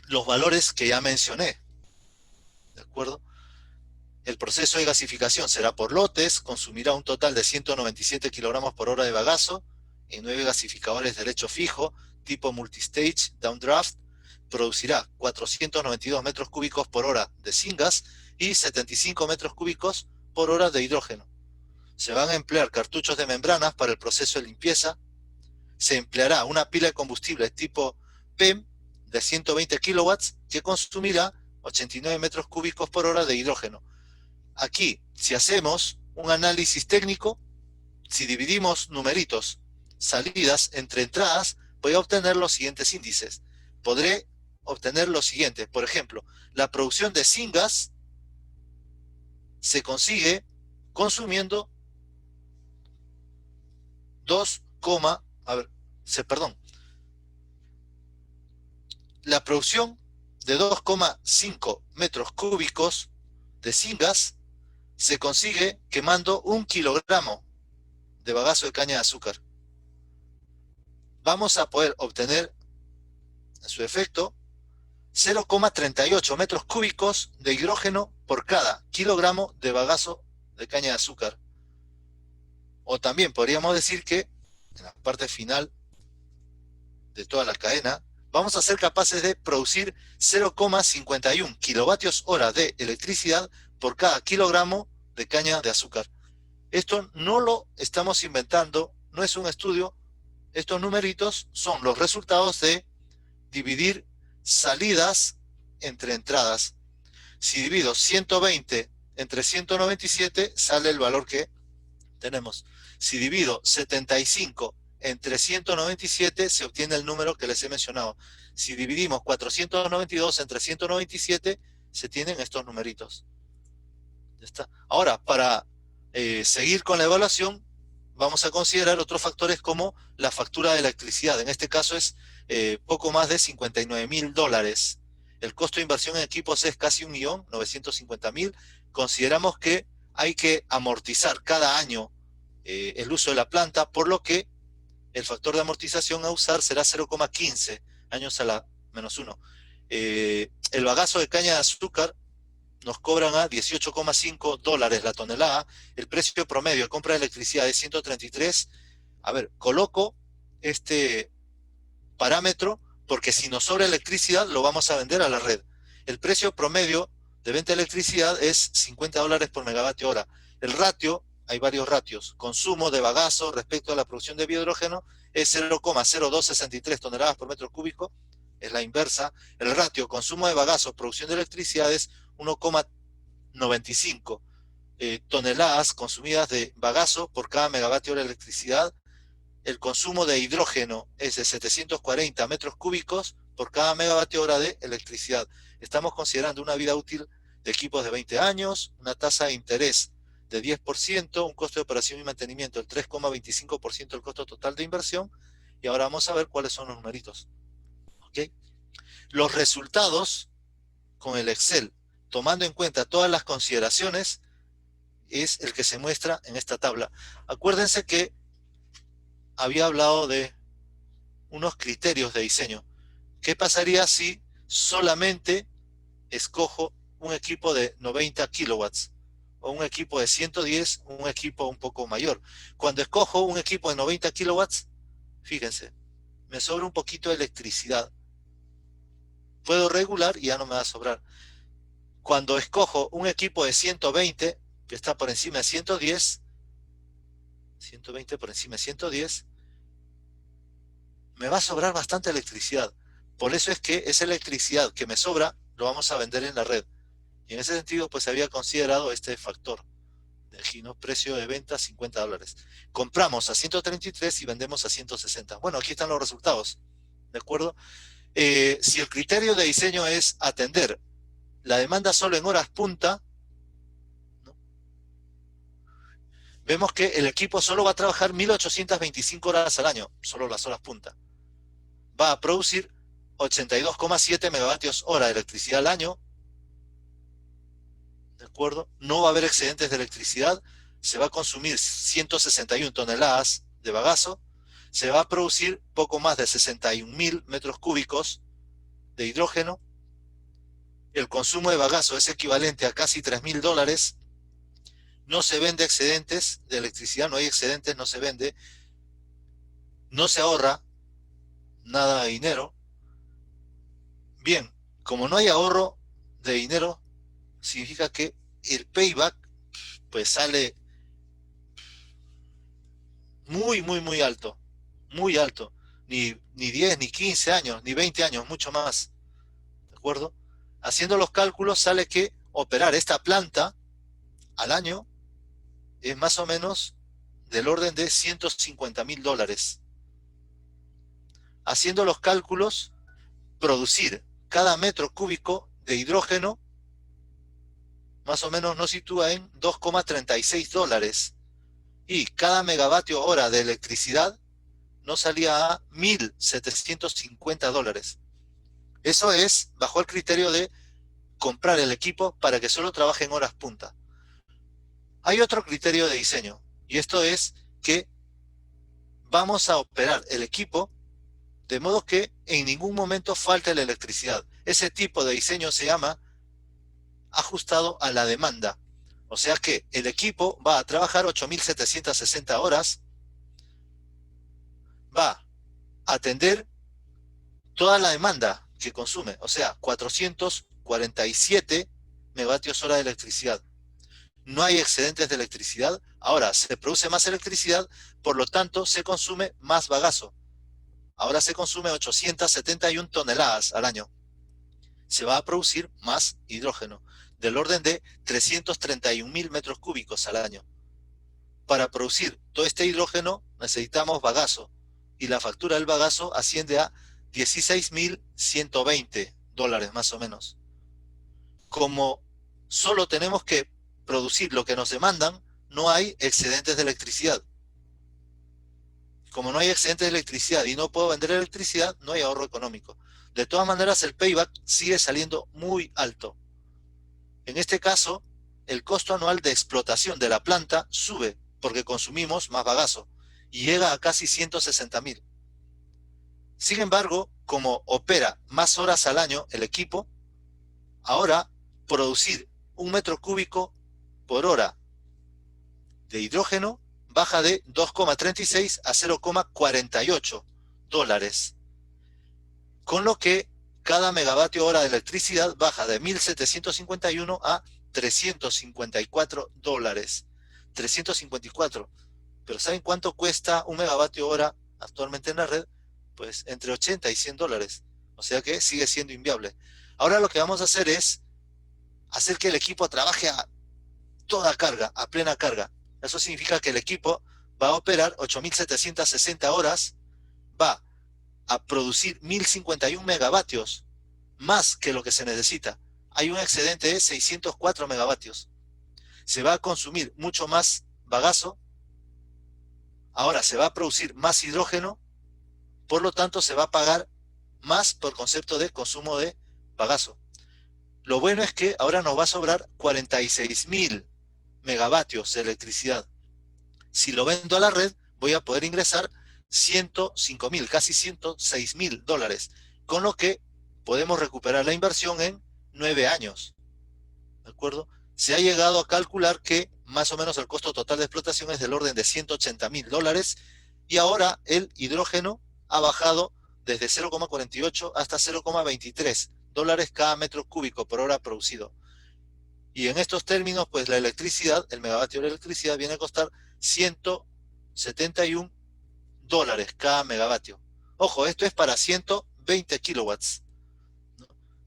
los valores que ya mencioné. ¿De acuerdo? El proceso de gasificación será por lotes, consumirá un total de 197 kilogramos por hora de bagazo en 9 gasificadores de lecho fijo, tipo multistage downdraft, producirá 492 metros cúbicos por hora de syngas y 75 metros cúbicos por hora de hidrógeno. Se van a emplear cartuchos de membranas para el proceso de limpieza. Se empleará una pila de combustible tipo PEM de 120 kilowatts que consumirá 89 metros cúbicos por hora de hidrógeno. Aquí, si hacemos un análisis técnico, si dividimos numeritos, salidas entre entradas, voy a obtener los siguientes índices. Podré obtener lo siguiente. Por ejemplo, la producción de syngas se consigue consumiendo 2, a ver, perdón, la producción de 2,5 metros cúbicos de syngas se consigue quemando 1 kilogramo de bagazo de caña de azúcar. Vamos a poder obtener, en su efecto, 0,38 metros cúbicos de hidrógeno por cada kilogramo de bagazo de caña de azúcar. O también podríamos decir que en la parte final de toda la cadena vamos a ser capaces de producir 0,51 kilovatios hora de electricidad por cada kilogramo de caña de azúcar. Esto no lo estamos inventando, no es un estudio. Estos numeritos son los resultados de dividir salidas entre entradas. Si divido 120 entre 197, sale el valor que tenemos. Si divido 75 entre 197, se obtiene el número que les he mencionado. Si dividimos 492 entre 197, se tienen estos numeritos. ¿Ya está? Ahora, para seguir con la evaluación, vamos a considerar otros factores como la factura de electricidad. En este caso es poco más de $59.000. El costo de inversión en equipos es casi 1.950.000. Consideramos que hay que amortizar cada año el uso de la planta, por lo que el factor de amortización a usar será 0,15 años a la menos 1. El bagazo de caña de azúcar nos cobran a $18,5 la tonelada. El precio promedio de compra de electricidad es 133. A ver, coloco este parámetro porque si nos sobra electricidad lo vamos a vender a la red. El precio promedio de venta de electricidad es $50 por megavatio hora. El ratio, hay varios ratios. Consumo de bagazo respecto a la producción de biohidrógeno es 0,0263 toneladas por metro cúbico. Es la inversa. El ratio consumo de bagazo, producción de electricidad es 1,95 toneladas consumidas de bagazo por cada megavatio hora de electricidad. El consumo de hidrógeno es de 740 metros cúbicos por cada megavatio hora de electricidad. Estamos considerando una vida útil de equipos de 20 años, una tasa de interés de 10%, un costo de operación y mantenimiento del 3,25% del costo total de inversión. Y ahora vamos a ver cuáles son los numeritos. ¿Okay? Los resultados con el Excel, tomando en cuenta todas las consideraciones, es el que se muestra en esta tabla. Acuérdense que había hablado de unos criterios de diseño. ¿Qué pasaría si solamente escojo un equipo de 90 kilowatts o un equipo de 110, un equipo un poco mayor? Cuando escojo un equipo de 90 kilowatts, fíjense, me sobra un poquito de electricidad. Puedo regular y ya no me va a sobrar. Cuando escojo un equipo de 120, que está por encima de 110, 120 por encima de 110, me va a sobrar bastante electricidad. Por eso es que esa electricidad que me sobra, lo vamos a vender en la red. Y en ese sentido, pues había considerado este factor de Gino, precio de venta $50. Compramos a 133 y vendemos a 160. Bueno, aquí están los resultados, ¿de acuerdo? Si el criterio de diseño es atender la demanda solo en horas punta, ¿no? Vemos que el equipo solo va a trabajar 1.825 horas al año, solo las horas punta. Va a producir 82,7 megavatios hora de electricidad al año, ¿de acuerdo? No va a haber excedentes de electricidad, se va a consumir 161 toneladas de bagazo, se va a producir poco más de 61.000 metros cúbicos de hidrógeno. El consumo de bagazo es equivalente a casi $3.000. No se vende excedentes de electricidad, no hay excedentes, no se vende. No se ahorra nada de dinero. Bien, como no hay ahorro de dinero, significa que el payback pues sale muy alto, muy alto. Ni 10, ni 15 años, ni 20 años, mucho más. ¿De acuerdo? Haciendo los cálculos sale que operar esta planta al año es más o menos del orden de $150.000. Haciendo los cálculos, producir cada metro cúbico de hidrógeno más o menos nos sitúa en $2,36. Y cada megavatio hora de electricidad nos salía a $1,750. Eso es bajo el criterio de comprar el equipo para que solo trabaje en horas punta. Hay otro criterio de diseño, y esto es que vamos a operar el equipo de modo que en ningún momento falte la electricidad. Ese tipo de diseño se llama ajustado a la demanda. O sea que el equipo va a trabajar 8.760 horas, va a atender toda la demanda que consume, o sea, 447 megavatios hora de electricidad. No hay excedentes de electricidad. Ahora se produce más electricidad, por lo tanto se consume más bagazo. Ahora se consume 871 toneladas al año. Se va a producir más hidrógeno, del orden de 331.000 metros cúbicos al año. Para producir todo este hidrógeno necesitamos bagazo, y la factura del bagazo asciende a $16.120 más o menos. Como solo tenemos que producir lo que nos demandan, no hay excedentes de electricidad. Como no hay excedentes de electricidad y no puedo vender electricidad, no hay ahorro económico. De todas maneras, el payback sigue saliendo muy alto. En este caso, el costo anual de explotación de la planta sube porque consumimos más bagazo y llega a casi 160.000. Sin embargo, como opera más horas al año el equipo, ahora producir 1 metro cúbico por hora de hidrógeno baja de 2,36 a $0,48, con lo que cada megavatio hora de electricidad baja de 1.751 a $354. 354. Pero ¿saben cuánto cuesta un megavatio hora actualmente en la red? Pues entre 80 y $100. O sea que sigue siendo inviable. Ahora lo que vamos a hacer es hacer que el equipo trabaje a toda carga, a plena carga. Eso significa que el equipo va a operar 8.760 horas, va a producir 1.051 megavatios, más que lo que se necesita. Hay un excedente de 604 megavatios. Se va a consumir mucho más bagazo, ahora se va a producir más hidrógeno, por lo tanto se va a pagar más por concepto de consumo de bagazo. Lo bueno es que ahora nos va a sobrar 46.000 megavatios de electricidad. Si lo vendo a la red, voy a poder ingresar 105.000, casi $106.000, con lo que podemos recuperar la inversión en 9 años. ¿De acuerdo? Se ha llegado a calcular que más o menos el costo total de explotación es del orden de $180.000, y ahora el hidrógeno ha bajado desde 0,48 hasta $0,23 cada metro cúbico por hora producido. Y en estos términos, pues la electricidad, el megavatio de electricidad viene a costar $171 cada megavatio. Ojo, esto es para 120 kilowatts.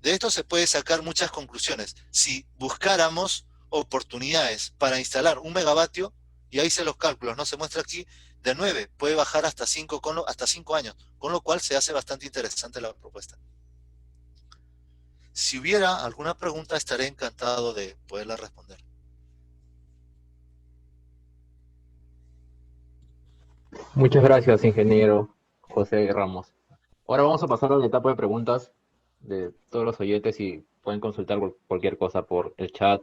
De esto se puede sacar muchas conclusiones. Si buscáramos oportunidades para instalar 1 megavatio, y ahí se los cálculos, no se muestra aquí, de 9 puede bajar hasta 5 años, con lo cual se hace bastante interesante la propuesta. Si hubiera alguna pregunta, estaré encantado de poderla responder. Muchas gracias, ingeniero José Ramos. Ahora vamos a pasar a la etapa de preguntas de todos los oyentes y pueden consultar cualquier cosa por el chat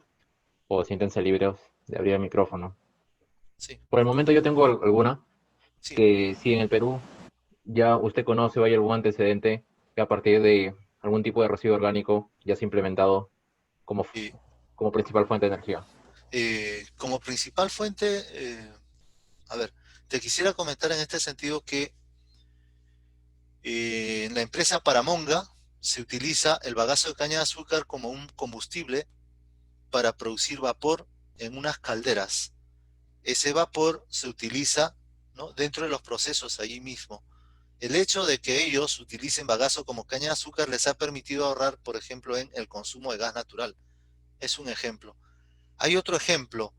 o siéntense libres de abrir el micrófono. Sí, Por el momento yo tengo alguna, sí. que si en el Perú ya usted conoce o hay algún antecedente que a partir de algún tipo de residuo orgánico ya se ha implementado como, Y, como principal fuente de energía. como principal fuente, a ver, te quisiera comentar en este sentido que en la empresa Paramonga se utiliza el bagazo de caña de azúcar como un combustible para producir vapor en unas calderas. Ese vapor se utiliza, ¿no?, dentro de los procesos allí mismo. El hecho de que ellos utilicen bagazo como caña de azúcar les ha permitido ahorrar, por ejemplo, en el consumo de gas natural. Es un ejemplo. Hay otro ejemplo.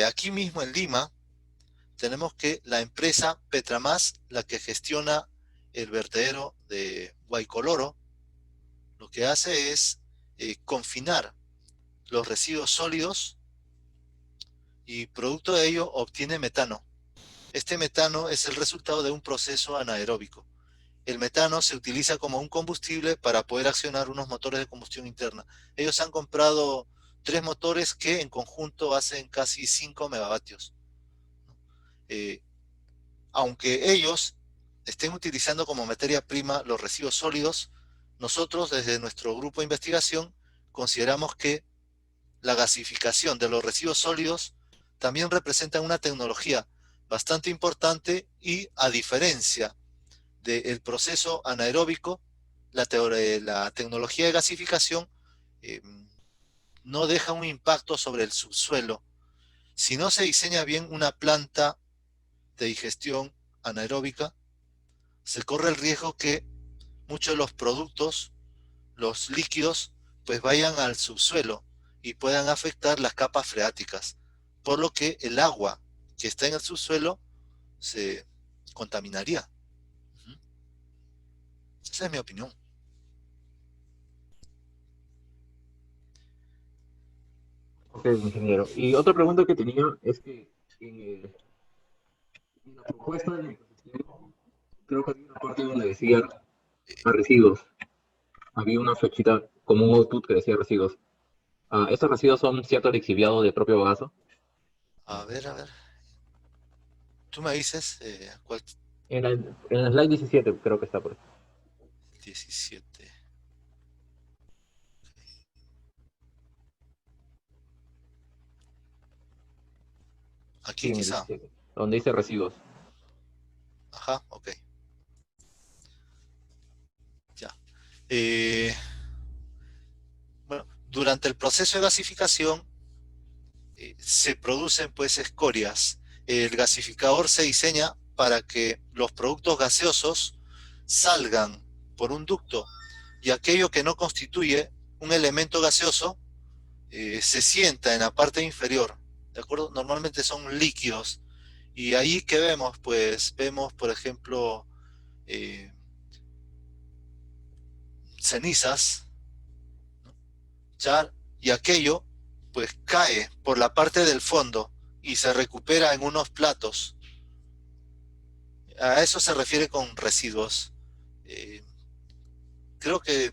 Aquí mismo en Lima tenemos que la empresa Petramás, la que gestiona el vertedero de Guaycoloro, lo que hace es confinar los residuos sólidos y producto de ello obtiene metano. Este metano es el resultado de un proceso anaeróbico. El metano se utiliza como un combustible para poder accionar unos motores de combustión interna. Ellos han comprado 3 motores que en conjunto hacen casi 5 megavatios. Eh, Aunque ellos estén utilizando como materia prima los residuos sólidos, nosotros desde nuestro grupo de investigación consideramos que la gasificación de los residuos sólidos también representa una tecnología bastante importante y a diferencia del proceso anaeróbico, la tecnología de gasificación eh, no deja un impacto sobre el subsuelo. Si no se diseña bien una planta de digestión anaeróbica, se corre el riesgo que muchos de los productos, los líquidos, pues vayan al subsuelo y puedan afectar las capas freáticas, por lo que el agua que está en el subsuelo se contaminaría. Esa es mi opinión. Ok, ingeniero. Y otra pregunta que tenía es que en la propuesta de la exposición, creo que había una parte donde decía a residuos. Había una flechita como un output que decía residuos. ¿Estos residuos son cierto lixiviado de propio bagazo? A ver. Tú me dices cuál En el slide 17 creo que está por ahí. 17. Sí, Aquí en el quizá. 17. Donde dice residuos. Ajá, ok. Ya. Eh, bueno, durante el proceso de gasificación se producen pues escorias. El gasificador se diseña para que los productos gaseosos salgan por un ducto y aquello que no constituye un elemento gaseoso se sienta en la parte inferior, ¿de acuerdo? Normalmente son líquidos. Y ahí que vemos, pues vemos, por ejemplo, eh, cenizas, ¿no? Ya, y aquello, pues cae por la parte del fondo y se recupera en unos platos. A eso se refiere con residuos. Eh, Creo que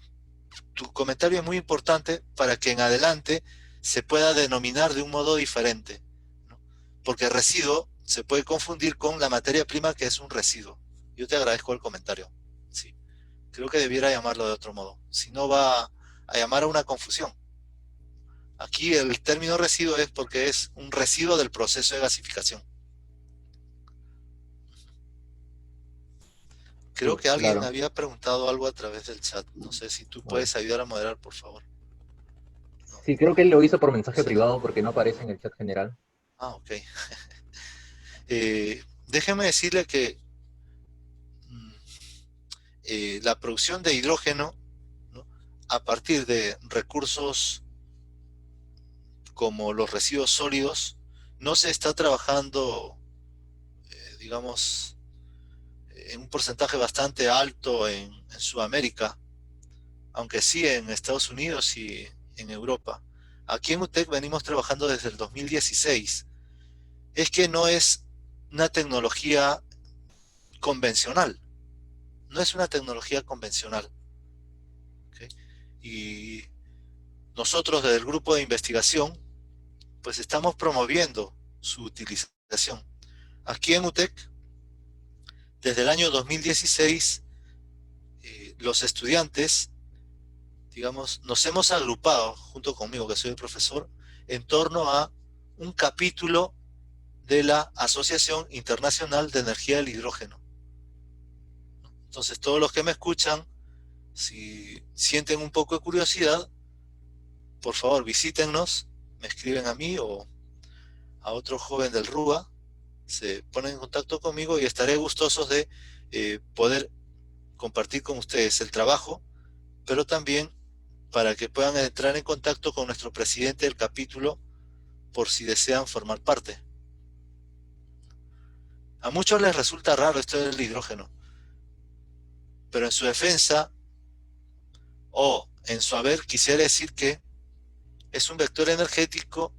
tu comentario es muy importante para que en adelante se pueda denominar de un modo diferente, ¿no? Porque residuo se puede confundir con la materia prima que es un residuo. Yo te agradezco el comentario. Sí, creo que debiera llamarlo de otro modo. Si no va a llamar a una confusión. Aquí el término residuo es porque es un residuo del proceso de gasificación. Creo que alguien Claro. había preguntado algo a través del chat. No sé si tú A ver. puedes ayudar a moderar, por favor. No. Sí, creo que él lo hizo por mensaje Sí. privado porque no aparece en el chat general. Ah, ok. Déjeme decirle que mm, la producción de hidrógeno, ¿no? A partir de recursos como los residuos sólidos, no se está trabajando, digamos, en un porcentaje bastante alto en Sudamérica, aunque sí en Estados Unidos y en Europa. Aquí en UTEC venimos trabajando desde el 2016. Es que no es una tecnología convencional, no es una tecnología convencional. ¿Ok? Y nosotros desde el grupo de investigación, pues estamos promoviendo su utilización. Aquí en UTEC, desde el año 2016, los estudiantes, digamos, nos hemos agrupado, junto conmigo, que soy el profesor, en torno a un capítulo de la Asociación Internacional de Energía del Hidrógeno. Entonces, todos los que me escuchan, si sienten un poco de curiosidad, por favor visítennos, me escriben a mí o a otro joven del RUA, se ponen en contacto conmigo y estaré gustosos de poder compartir con ustedes el trabajo, pero también para que puedan entrar en contacto con nuestro presidente del capítulo por si desean formar parte. A muchos les resulta raro esto del hidrógeno, pero en su defensa o en su haber, quisiera decir que es un vector energético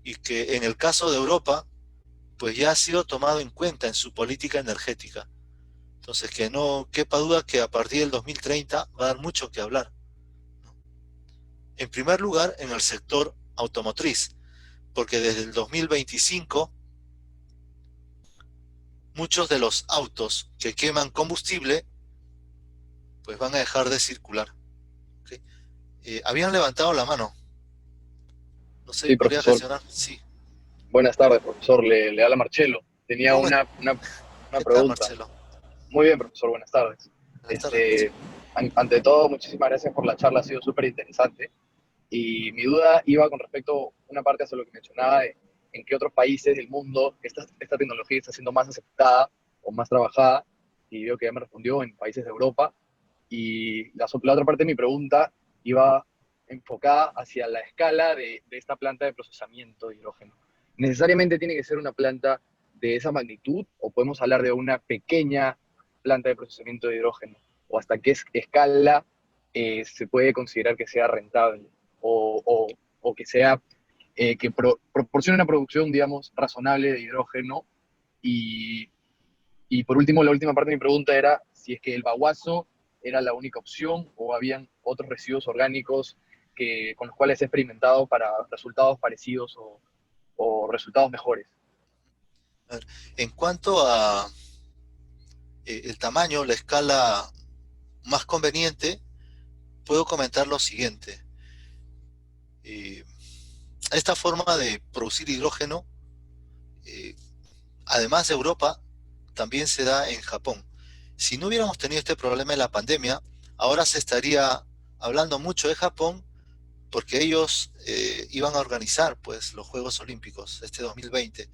y que en el caso de Europa, pues ya ha sido tomado en cuenta en su política energética. Entonces, que no quepa duda que a partir del 2030 va a dar mucho que hablar. En primer lugar, en el sector automotriz, porque desde el 2025 muchos de los autos que queman combustible pues van a dejar de circular. ¿Okay? Habían levantado la mano. No sé, Sí, ¿podría profesor. reaccionar? Sí. Buenas tardes, profesor. Le habla Marcelo. Tenía ¿Cómo es? una ¿Qué tal, pregunta. Marcelo? Muy bien, profesor. Buenas tardes. Buenas tardes, Marcelo. Ante todo, muchísimas gracias por la charla. Ha sido súper interesante. Y mi duda iba con respecto a una parte hacia lo que mencionaba de en qué otros países del mundo esta tecnología está siendo más aceptada o más trabajada. Y veo que ya me respondió en países de Europa. Y la otra parte de mi pregunta iba enfocada hacia la escala de esta planta de procesamiento de hidrógeno. ¿Necesariamente tiene que ser una planta de esa magnitud o podemos hablar de una pequeña planta de procesamiento de hidrógeno? ¿O hasta qué escala se puede considerar que sea rentable o que sea que proporcione una producción, digamos, razonable de hidrógeno? Y, y por último, la última parte de mi pregunta era si es que el baguazo era la única opción o habían otros residuos orgánicos con los cuales he experimentado para resultados parecidos o resultados mejores. A ver, en cuanto a el tamaño, la escala más conveniente, puedo comentar lo siguiente. Eh, esta forma de producir hidrógeno, eh, además de Europa, también se da en Japón. Si no hubiéramos tenido este problema de la pandemia, ahora se estaría hablando mucho de Japón porque ellos iban a organizar pues, los Juegos Olímpicos este 2020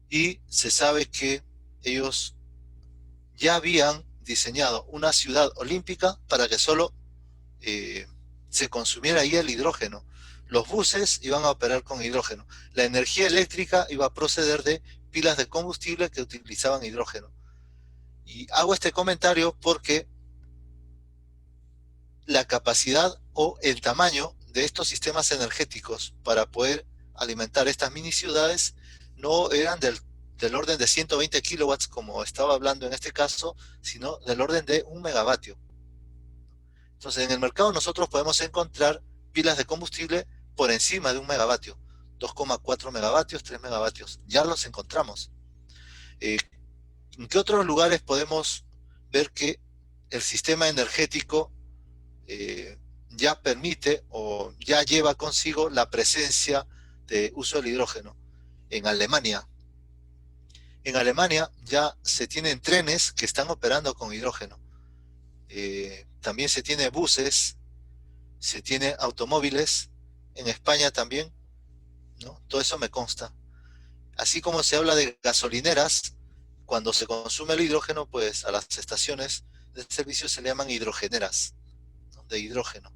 y se sabe que ellos ya habían diseñado una ciudad olímpica para que solo eh, se consumiera ahí el hidrógeno. Los buses iban a operar con hidrógeno. La energía eléctrica iba a proceder de pilas de combustible que utilizaban hidrógeno. Y hago este comentario porque la capacidad o el tamaño de estos sistemas energéticos para poder alimentar estas mini ciudades no eran del orden de 120 kilowatts como estaba hablando en este caso, sino del orden de 1 megavatio. Entonces en el mercado nosotros podemos encontrar pilas de combustible por encima de 1 megavatio, 2,4 megavatios, 3 megavatios, ya los encontramos. ¿En qué otros lugares podemos ver que el sistema energético ya permite o ya lleva consigo la presencia de uso del hidrógeno? En Alemania. En Alemania ya se tienen trenes que están operando con hidrógeno. También se tiene buses, se tiene automóviles. En España también, ¿no? Todo eso me consta. Así como se habla de gasolineras, cuando se consume el hidrógeno, pues a las estaciones de servicio se le llaman hidrogeneras, ¿no? De hidrógeno.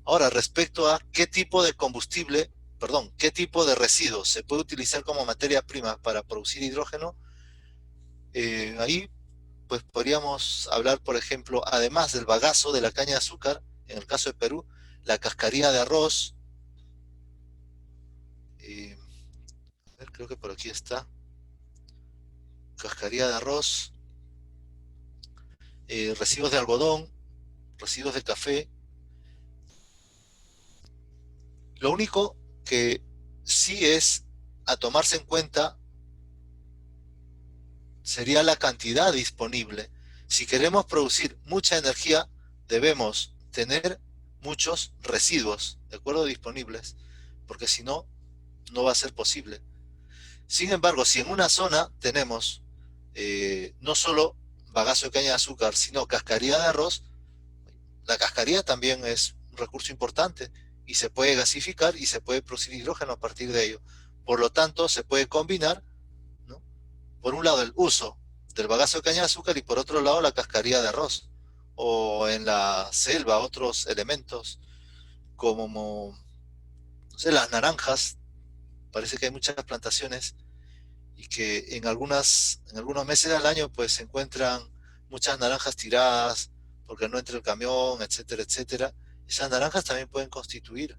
Ahora, respecto a qué tipo de combustible, perdón, qué tipo de residuos se puede utilizar como materia prima para producir hidrógeno, ahí pues podríamos hablar, por ejemplo, además del bagazo de la caña de azúcar, en el caso de Perú, la cascarilla de arroz, a ver, creo que por aquí está, cascarilla de arroz, residuos de algodón, residuos de café. Lo único que sí es a tomarse en cuenta sería la cantidad disponible. Si queremos producir mucha energía, debemos tener muchos residuos, ¿de acuerdo? Disponibles, porque si no, no va a ser posible. Sin embargo, si en una zona tenemos no solo bagazo de caña de azúcar, sino cascarilla de arroz, la cascarilla también es un recurso importante y se puede gasificar y se puede producir hidrógeno a partir de ello. Por lo tanto, se puede combinar, ¿no? Por un lado el uso del bagazo de caña de azúcar y por otro lado la cascarilla de arroz. O en la selva otros elementos como, no sé, las naranjas. Parece que hay muchas plantaciones y que en algunos meses al año pues se encuentran muchas naranjas tiradas porque no entra el camión, etcétera, etcétera. Esas naranjas también pueden constituir,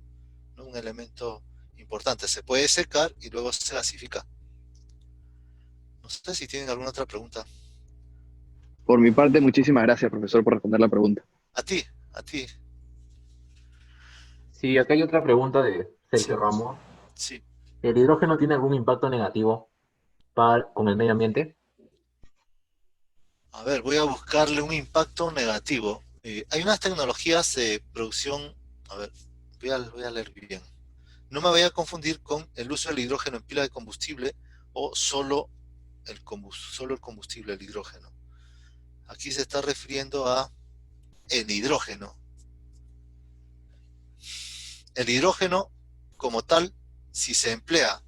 ¿no?, un elemento importante. Se puede secar y luego se gasifica. No sé si tienen alguna otra pregunta. Por mi parte, muchísimas gracias, profesor, por responder la pregunta. A ti, a ti. Sí, acá hay otra pregunta de Sí, Sergio Ramos. sí. ¿El hidrógeno tiene algún impacto negativo con el medio ambiente? A ver, voy a buscarle un impacto negativo. Hay unas tecnologías de producción, a ver, voy a leer bien. No me voy a confundir con el uso del hidrógeno en pila de combustible o solo el combustible, el hidrógeno. Aquí se está refiriendo a el hidrógeno. El hidrógeno, como tal, si se emplea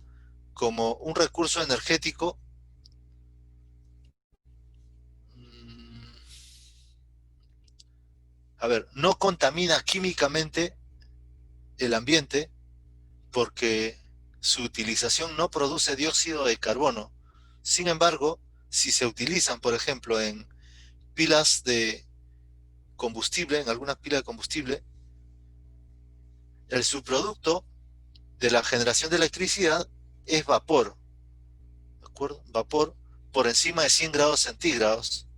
como un recurso energético, a ver, no contamina químicamente el ambiente porque su utilización no produce dióxido de carbono. Sin embargo, si se utilizan, por ejemplo, en pilas de combustible, en algunas pilas de combustible, el subproducto de la generación de electricidad es vapor, ¿de acuerdo? Vapor por encima de 100 grados centígrados.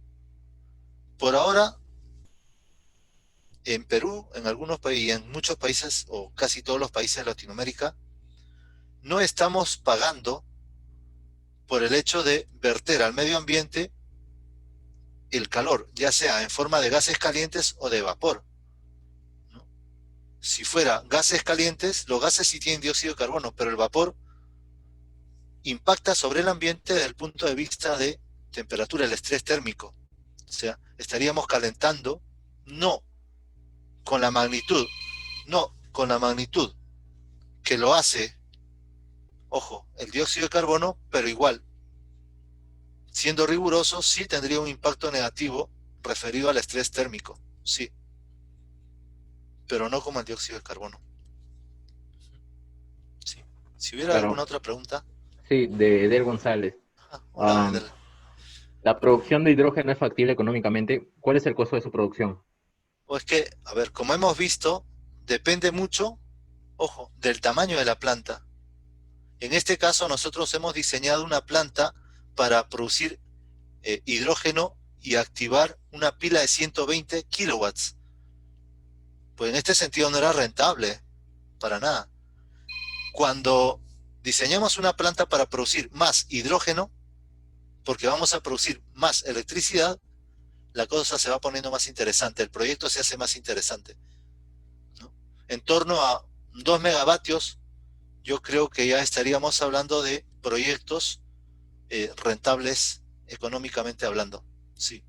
Por ahora, en Perú, en algunos países y en muchos países, o casi todos los países de Latinoamérica, no estamos pagando por el hecho de verter al medio ambiente el calor, ya sea en forma de gases calientes o de vapor, ¿no? Si fuera gases calientes, los gases sí tienen dióxido de carbono, pero el vapor impacta sobre el ambiente desde el punto de vista de temperatura, el estrés térmico. O sea, estaríamos calentando no con la magnitud, no con la magnitud que lo hace, ojo, el dióxido de carbono, pero igual, siendo riguroso, sí tendría un impacto negativo referido al estrés térmico, sí, pero no como el dióxido de carbono. Sí. Si hubiera alguna Claro, otra pregunta. sí, de Edel González. Hola, Am, Edel. la producción de hidrógeno es factible económicamente. ¿Cuál es el costo de su producción? O es que, a ver, como hemos visto, depende mucho, ojo, del tamaño de la planta. En este caso, nosotros hemos diseñado una planta para producir hidrógeno y activar una pila de 120 kilowatts. Pues en este sentido no era rentable, para nada. Cuando diseñamos una planta para producir más hidrógeno, porque vamos a producir más electricidad, la cosa se va poniendo más interesante, el proyecto se hace más interesante, ¿no? En torno a 2 megavatios, yo creo que ya estaríamos hablando de proyectos rentables económicamente hablando. Sí.